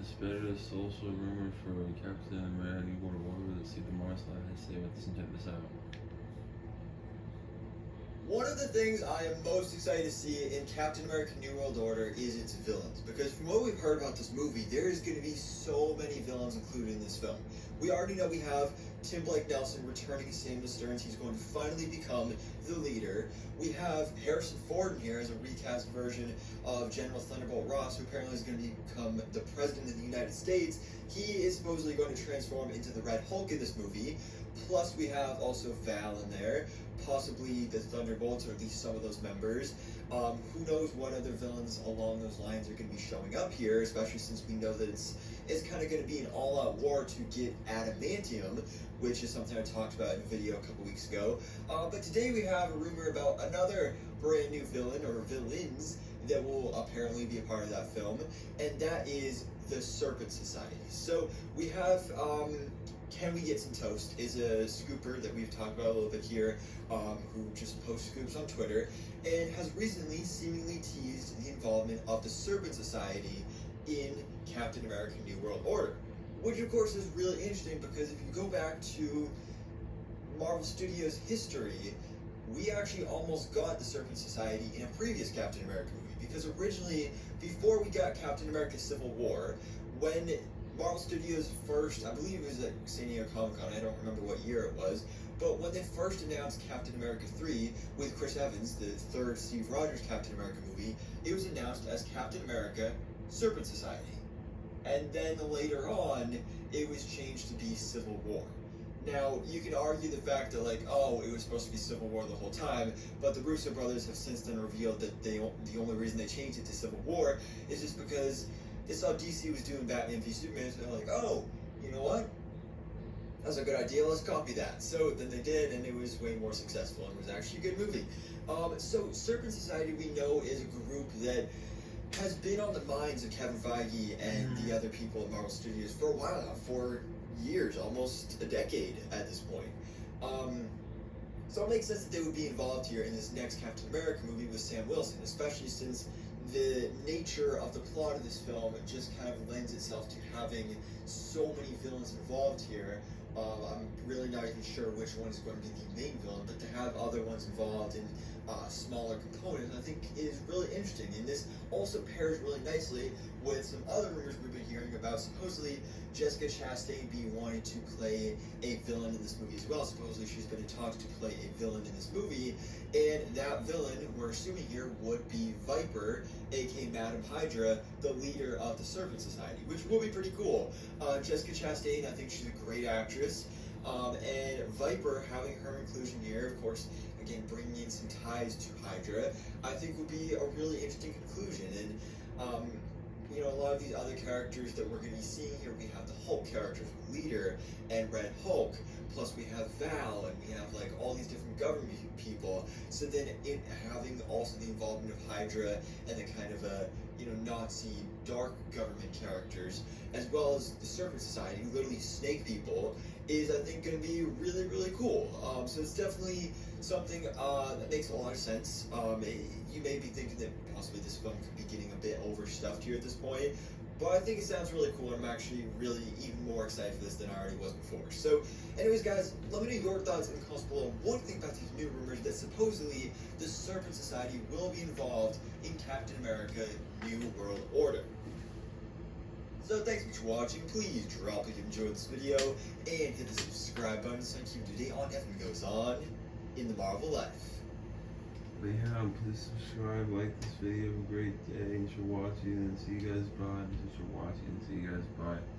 spread a social rumor for Captain America New World Order. Let's see what the Marcel has to say about this and check this out. One of the things I am most excited to see in Captain America New World Order is its villains. Because from what we've heard about this movie, there is going to be so many villains included in this film. We already know we have Tim Blake Nelson returning as Samuel Stearns. He's going to finally become the leader. We have Harrison Ford in here as a recast version of General Thunderbolt Ross, who apparently is going to become the President of the United States. He is supposedly going to transform into the Red Hulk in this movie. Plus, we have also Val in there, possibly the Thunderbolts, or at least some of those members. Who knows what other villains along those lines are going to be showing up here, especially since we know that it's kind of going to be an all-out war to get adamantium, which is something I talked about in a video a couple weeks ago. But today we have a rumor about another brand new villain, or villains, that will apparently be a part of that film, and that is the Serpent Society. So we have Can We Get Some Toast is a scooper that we've talked about a little bit here, who just posts scoops on Twitter, and has recently seemingly teased the involvement of the Serpent Society in Captain America New World Order. Which of course is really interesting because if you go back to Marvel Studios history, we actually almost got the Serpent Society in a previous Captain America movie, because originally, before we got Captain America Civil War, when Marvel Studios first, I believe it was at San Diego Comic-Con, I don't remember what year it was, but when they first announced Captain America 3 with Chris Evans, the third Steve Rogers Captain America movie, it was announced as Captain America Serpent Society. And then later on, it was changed to be Civil War. Now, you can argue the fact that, like, oh, it was supposed to be Civil War the whole time, but the Russo brothers have since then revealed that the only reason they changed it to Civil War is just because they saw DC was doing Batman v Superman, so they're like, oh, you know what? That's a good idea, let's copy that. So then they did, and it was way more successful, and it was actually a good movie. So Serpent Society, we know, is a group that has been on the minds of Kevin Feige and the other people at Marvel Studios for a while now, for years, almost a decade at this point. So it makes sense that they would be involved here in this next Captain America movie with Sam Wilson, especially since the nature of the plot of this film just kind of lends itself to having so many villains involved here. I'm really not even sure which one is going to be the main villain, but to have other ones involved in smaller components, I think is really interesting. And this also pairs really nicely with some other rumors we've been hearing about, supposedly Jessica Chastain being wanting to play a villain in this movie as well. Supposedly she's been in talks to play a villain in this movie, and that villain, we're assuming here, would be Viper, aka Madam Hydra, the leader of the Serpent Society, which will be pretty cool. Jessica Chastain, I think she's a great actress, and Viper, having her inclusion here, of course, again, bringing in some ties to Hydra, I think would be a really interesting conclusion. And you know, a lot of these other characters that we're going to be seeing here, we have the Hulk characters, Leader and Red Hulk, plus we have Val, and we have like all these different government people. So then it having also the involvement of Hydra and the kind of Nazi dark government characters, as well as the Serpent Society, who literally snake people, is I think going to be really, really cool. So it's definitely something that makes a lot of sense. You may be thinking that possibly this film could be getting a bit overstuffed here at this point, but I think it sounds really cool, and I'm actually really even more excited for this than I already was before. So, anyways, guys, let me know your thoughts in the comments below. What do you think about these new rumors that supposedly the Serpent Society will be involved in Captain America New World Order? So thanks for watching. Please drop a like if you enjoyed this video, and hit the subscribe button so you keep up to date on everything that goes on in the Marvel life. But yeah, please subscribe, like this video. Have a great day. Thanks for watching, and see you guys bye. Thanks for watching, and see you guys bye.